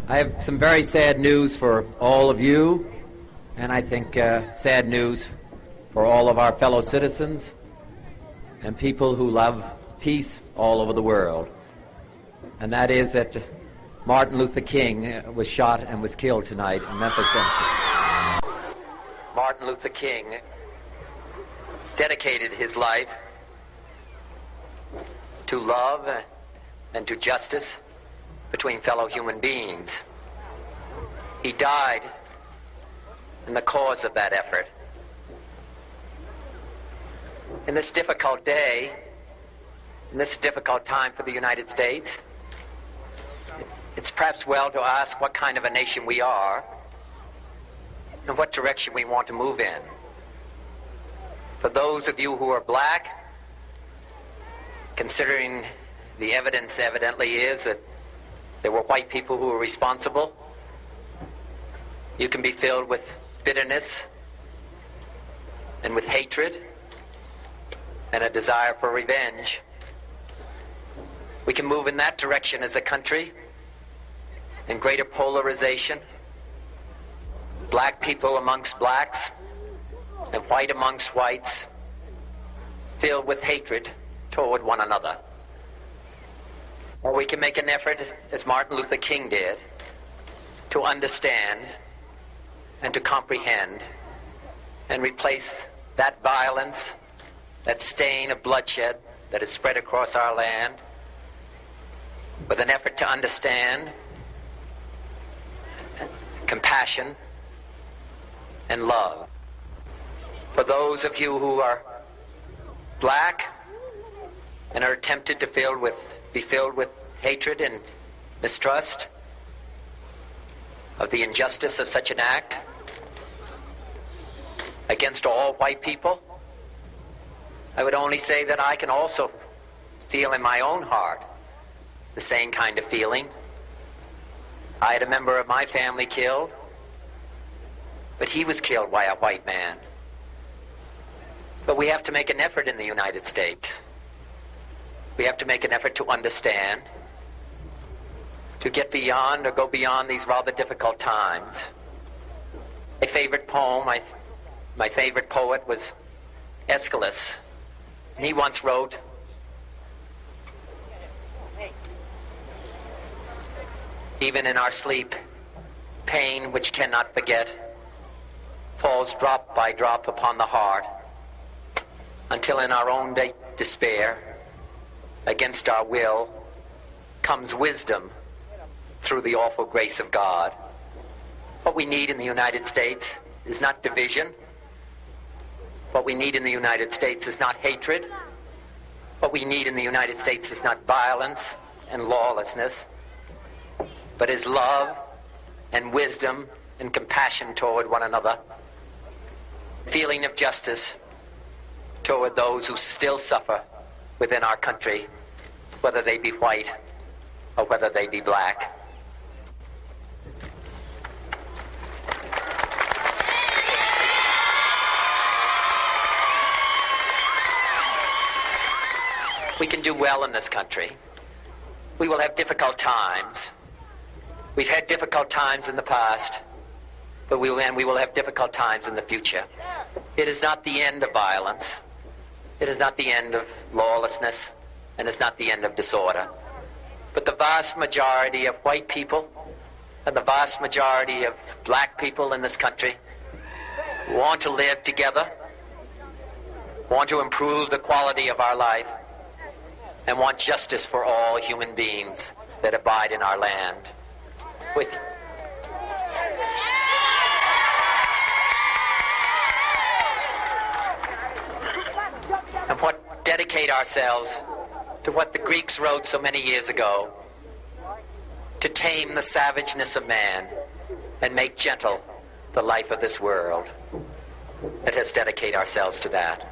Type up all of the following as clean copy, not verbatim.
I have some very sad news for all of you, and I think sad news for all of our fellow citizens and people who love peace all over the world. And that is that Martin Luther King was shot and was killed tonight in Memphis, Tennessee. Martin Luther King dedicated his life to love and to justice between fellow human beings. He died in the cause of that effort. In this difficult day, in this difficult time for the United States, it's perhaps well to ask what kind of a nation we are and what direction we want to move in. For those of you who are black, considering the evidence evidently is that there were white people who were responsible, you can be filled with bitterness and with hatred and a desire for revenge. We can move in that direction as a country, in greater polarization, black people amongst blacks and white amongst whites, filled with hatred toward one another. Or we can make an effort, as Martin Luther King did, to understand and to comprehend and replace that violence, that stain of bloodshed that is spread across our land, with an effort to understand compassion and love. For those of you who are black and are tempted to be filled with hatred and mistrust of the injustice of such an act against all white people, I would only say that I can also feel in my own heart the same kind of feeling. I had a member of my family killed, but he was killed by a white man. But we have to make an effort in the United States. We have to make an effort to understand, to get beyond or go beyond these rather difficult times. My favorite poem, my favorite poet was Aeschylus, and he once wrote, "Even in our sleep, pain which cannot forget falls drop by drop upon the heart, until in our own despair, against our will, comes wisdom through the awful grace of God." What we need in the United States is not division. What we need in the United States is not hatred. What we need in the United States is not violence and lawlessness, but is love and wisdom and compassion toward one another, feeling of justice toward those who still suffer within our country, whether they be white or whether they be black. We can do well in this country. We will have difficult times. We've had difficult times in the past, but we will have difficult times in the future. It is not the end of violence. It is not the end of lawlessness, and it's not the end of disorder. But the vast majority of white people and the vast majority of black people in this country want to live together, want to improve the quality of our life, and want justice for all human beings that abide in our land. And what dedicate ourselves to what the Greeks wrote so many years ago, to tame the savageness of man and make gentle the life of this world. Let us dedicate ourselves to that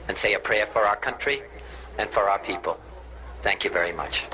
and say a prayer for our country and for our people. Thank you very much.